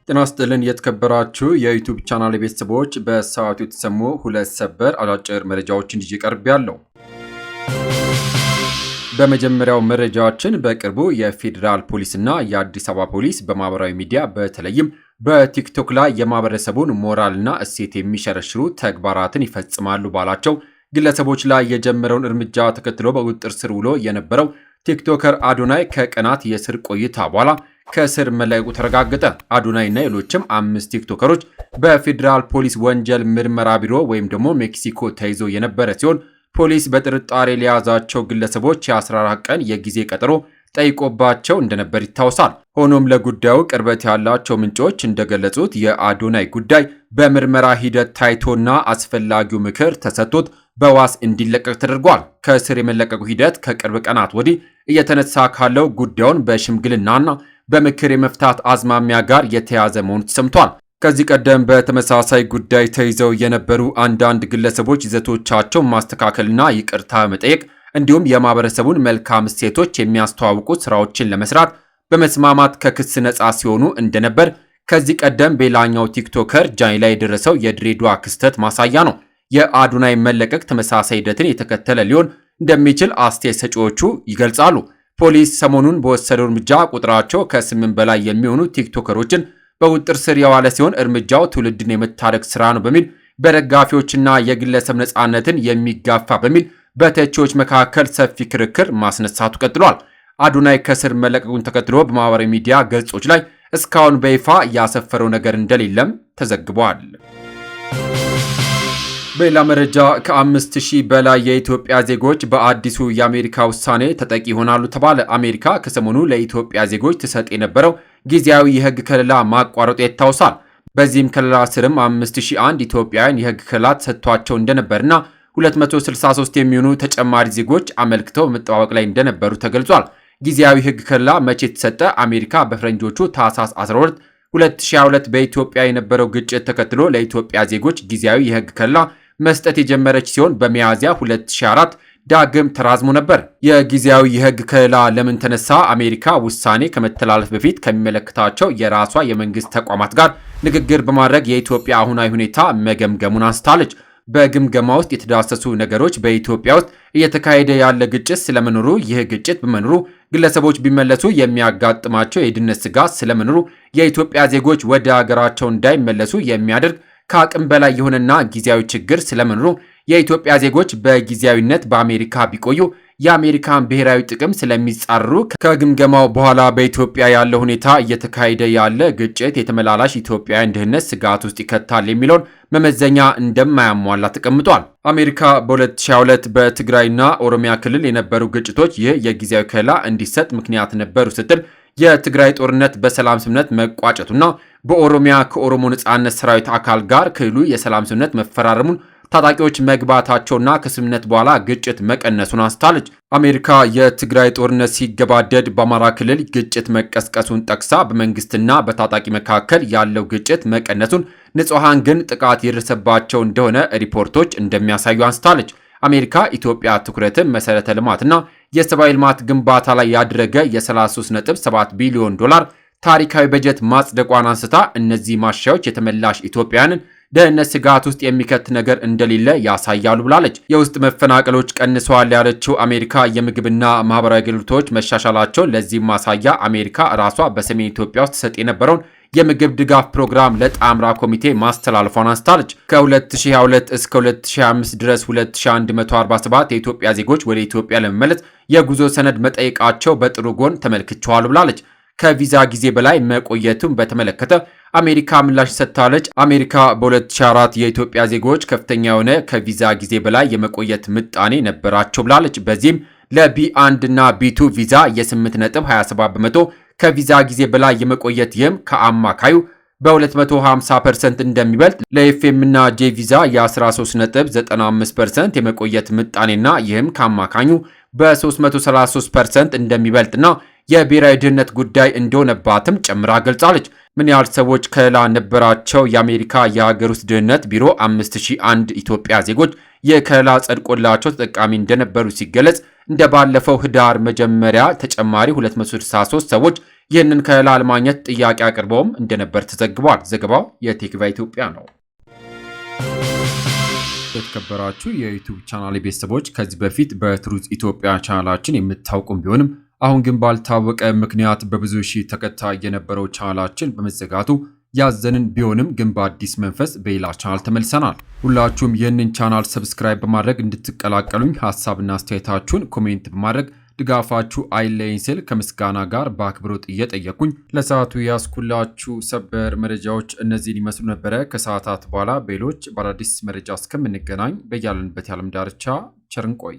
ጤና ይስጥልን የተከበራችሁ የዩቲዩብ ቻናል ቤተሰቦች፣ በሰዓቱ የተሰሙ ሁለት ሰበር አጫጭር መረጃዎችን ይዤ ቀርቤያለሁ። በመጀመሪያው መረጃችን በቅርቡ የፌዴራል ፖሊስና የአዲስ አበባ ፖሊስ በማህበራዊ ሚዲያ በተለይም በቲክቶክ ላይ የማህበረሰቡን ሞራልና እሴት የሚሸረሽሩ ተግባራትን ይፈጽማሉ ባላቸው ግለሰቦች ላይ የጀመረውን እርምጃ ተከትሎ በቁጥጥር ስር ውሎ የነበረው ቲክቶከር አዶናይ ከቀናት የእስር ቆይታ በኋላ ከእስር መለቀቁ ተረጋገጠ። አዶናይ እና ሌሎችም 5 ቲክቶከሮች በፌዴራል ፖሊስ ወንጀል ምርመራ ቢሮ ወይም ደግሞ ሜክሲኮ ተይዘው የነበረ ሲሆን ፖሊስ በጥርጣሬ ለያዛቸው ግለሰቦች የ14 ቀን የጊዜ ቀጠሮ ጠይቆባቸው እንደነበር ይታወሳል። ሆኖም ለጉዳዩ ቅርበት ያላቸው ምንጮች እንደገለጹት የአዶናይ ጉዳይ በምርመራ ሂደት ታይቶና አስፈላጊው ምክር ተሰጥቶት በዋስ እንዲለቀቅ ተደርጓል። ከእስር የመለቀቁ ሂደት ከቅርብ ቀናት ወዲህ እየተነሳ ካለው ጉዳዩን በሽምግልናና በምክር የመፍታት አዝማሚያ ጋር የተያዘ መሆኑ ተሰምቷል። ከዚህ ቀደም በተመሳሳይ ጉዳይ ተይዘው የነበሩ አንዳንድ ግለሰቦች ይዘቶቻቸውን ማስተካከልና ይቅርታ መጠየቅ እንዲሁም የማህበረሰቡን መልካም እሴቶች የሚያስተዋውቁ ስራዎችን ለመስራት በመስማማት ከክስ ነፃ ሲሆኑ እንደነበር ከዚህ ቀደም በሌላኛው ቲክቶከር ጃኒ ላይ የደረሰው የድሬዳዋ ክስተት ማሳያ ነው። የአዶናይ መለቀቅ ተመሳሳይ ሂደትን የተከተለ ሊሆን እንደሚችል አስተያየት ሰጪዎቹ ይገልጻሉ። ፖሊስ ሰሞኑን በወሰደው እርምጃ ቁጥራቸው ከ8 በላይ የሚሆኑ ቲክቶከሮችን በቁጥጥር ስር የዋለ ሲሆን እርምጃው ትውልድን የመታደግ ስራ ነው በሚል በደጋፊዎችና የግለሰብ ነፃነትን የሚጋፋ በሚል በተቺዎች መካከል ሰፊ ክርክር ማስነሳቱ ቀጥሏል። አዶናይ ከእስር መለቀቁን ተከትሎ በማህበራዊ ሚዲያ ገጾች ላይ እስካሁን በይፋ ያሰፈረው ነገር እንደሌለም ተዘግቧል። በሌላ መረጃ ከ5000 በላይ የኢትዮጵያ ዜጎች በአዲሱ የአሜሪካ ውሳኔ ተጠቂ ይሆናሉ ተባለ። አሜሪካ ከሰሞኑ ለኢትዮጵያ ዜጎች ትሰጥ የነበረው ጊዜያዊ የህግ ከለላ ማቋረጡ ይታወሳል። በዚህም ከለላ ስርም 5001 ኢትዮጵያውያን የህግ ከለላ ተሰጥቷቸው እንደነበርና 263 የሚሆኑ ተጨማሪ ዜጎች አመልክተው በመጠባበቅ ላይ እንደነበሩ ተገልጿል። ጊዜያዊ ህግ ከለላ መቼ ተሰጠ? አሜሪካ በፈረንጆቹ ታህሳስ 12 2022 በኢትዮጵያ የነበረው ግጭት ተከትሎ ለኢትዮጵያ ዜጎች ጊዜያዊ የህግ ከለላ መስጠት የጀመረች ሲሆን በሚያዝያ 2004 ዳግም ተራዝሞ ነበር። የጊዜያዊ የህግ ከለላ ለምን ተነሳ? አሜሪካ ውሳኔ ከመተላለፍ በፊት ከሚመለከታቸው የራሷ የመንግስት ተቋማት ጋር ንግግር በማድረግ የኢትዮጵያ አሁናዊ ሁኔታ መገምገሙን አንስታለች። በግምገማ ውስጥ የተዳሰሱ ነገሮች በኢትዮጵያ ውስጥ እየተካሄደ ያለ ግጭት ስለመኖሩ፣ ይህ ግጭት በመኖሩ ግለሰቦች ቢመለሱ የሚያጋጥማቸው የደህንነት ስጋት ስለመኖሩ፣ የኢትዮጵያ ዜጎች ወደ ሀገራቸው እንዳይመለሱ የሚያደርግ ከአቅም በላይ የሆነና ጊዜያዊ ችግር ስለመኖሩ፣ የኢትዮጵያ ዜጎች በጊዜያዊነት በአሜሪካ ቢቆዩ የአሜሪካን ብሔራዊ ጥቅም ስለሚጻረሩ፣ ከግምገማው በኋላ በኢትዮጵያ ያለው ሁኔታ እየተካሄደ ያለ ግጭት የተመላላሽ ኢትዮጵያውያን ደህንነት ስጋት ውስጥ ይከታል የሚለውን መመዘኛ እንደማያሟላ ተቀምጧል። አሜሪካ በ2022 በትግራይና ኦሮሚያ ክልል የነበሩ ግጭቶች ይህ የጊዜያዊ ከለላ እንዲሰጥ ምክንያት ነበሩ ስትል የትግራይ ጦርነት በሰላም ስምምነት መቋጨቱና በኦሮሚያ ከኦሮሞ ነጻነት ሰራዊት አካል ጋር ክልሉ የሰላም ስምምነት መፈራረሙን ታጣቂዎች መግባታቸውና ከስምምነት በኋላ ግጭት መቀነሱን አስታለች። አሜሪካ የትግራይ ጦርነት ሲገባደድ በአማራ ክልል ግጭት መቀስቀሱን ጠቅሳ በመንግስትና በታጣቂ መካከል ያለው ግጭት መቀነሱን፣ ንጹሃን ግን ጥቃት የደረሰባቸው እንደሆነ ሪፖርቶች እንደሚያሳዩ አንስታለች። አሜሪካ ኢትዮጵያ ትኩረትን መሰረተ ልማትና የሰብአዊ ልማት ግንባታ ላይ ያደረገ የ33.7 ቢሊዮን ዶላር ታሪካዊ በጀት ማጽደቋን አንስታ እነዚህ ማሻሻያዎች የተመላሽ ኢትዮጵያውያንን ደህንነት ስጋት ውስጥ የሚከት ነገር እንደሌለ ያሳያሉ ብላለች። የውስጥ መፈናቀሎች ቀንሰዋል ያለችው አሜሪካ የምግብና ማህበራዊ አገልግሎቶች መሻሻላቸውን፣ ለዚህም ማሳያ አሜሪካ ራሷ በሰሜን ኢትዮጵያ ውስጥ ተሰጥ የነበረውን የምግብ ድጋፍ ፕሮግራም ለጣምራ ኮሚቴ ማስተላለፏን አንስታለች። ከ2022 እስከ 2025 ድረስ 2147 የኢትዮጵያ ዜጎች ወደ ኢትዮጵያ ለመመለስ የጉዞ ሰነድ መጠየቃቸው በጥሩ ጎን ተመልክቸዋል ብላለች። ከቪዛ ጊዜ በላይ መቆየቱን በተመለከተ አሜሪካ ምላሽ ሰጥታለች። አሜሪካ በ2004 የኢትዮጵያ ዜጎች ከፍተኛ የሆነ ከቪዛ ጊዜ በላይ የመቆየት ምጣኔ ነበራቸው ብላለች። በዚህም ለቢ1 እና ቢ2 ቪዛ የ8.27 በመቶ ከቪዛ ጊዜ በላይ የመቆየት ይህም ከአማካዩ በ250% እንደሚበልጥ፣ ለኤፍኤም እና ጄ ቪዛ የ13.95% የመቆየት ምጣኔና ይህም ከአማካኙ በ333% እንደሚበልጥና የብሔራዊ ደህንነት ጉዳይ እንደሆነባትም ጨምራ ገልጻለች። ምን ያህል ሰዎች ከለላ ነበራቸው? የአሜሪካ የሀገር ውስጥ ደህንነት ቢሮ 5001 ኢትዮጵያ ዜጎች የከለላ ጸድቆላቸው ተጠቃሚ እንደነበሩ ሲገለጽ እንደ ባለፈው ህዳር መጀመሪያ ተጨማሪ 263 ሰዎች ይህንን ከለላ ለማግኘት ጥያቄ አቅርበውም እንደነበር ተዘግቧል። ዘገባው የቲክቫ ኢትዮጵያ ነው። የተከበራችሁ የዩቲዩብ ቻናል ቤተሰቦች ከዚህ በፊት በትሩዝ ኢትዮጵያ ቻናላችን የምታውቁም ቢሆንም አሁን ግን ባልታወቀ ምክንያት በብዙ ሺህ ተከታይ የነበረው ቻናላችን በመዘጋቱ ያዘንን ቢሆንም ግን በአዲስ መንፈስ በሌላ ቻናል ተመልሰናል። ሁላችሁም ይህንን ቻናል ሰብስክራይብ በማድረግ እንድትቀላቀሉኝ ሀሳብና አስተያየታችሁን ኮሜንት በማድረግ ድጋፋችሁ አይለይኝ ስል ከምስጋና ጋር በአክብሮት እየጠየቁኝ ለሰዓቱ ያስኩላችሁ ሰበር መረጃዎች እነዚህን ይመስሉ ነበረ። ከሰዓታት በኋላ በሌሎች በአዳዲስ መረጃ እስከምንገናኝ በያለንበት የዓለም ዳርቻ ቸር እንቆይ።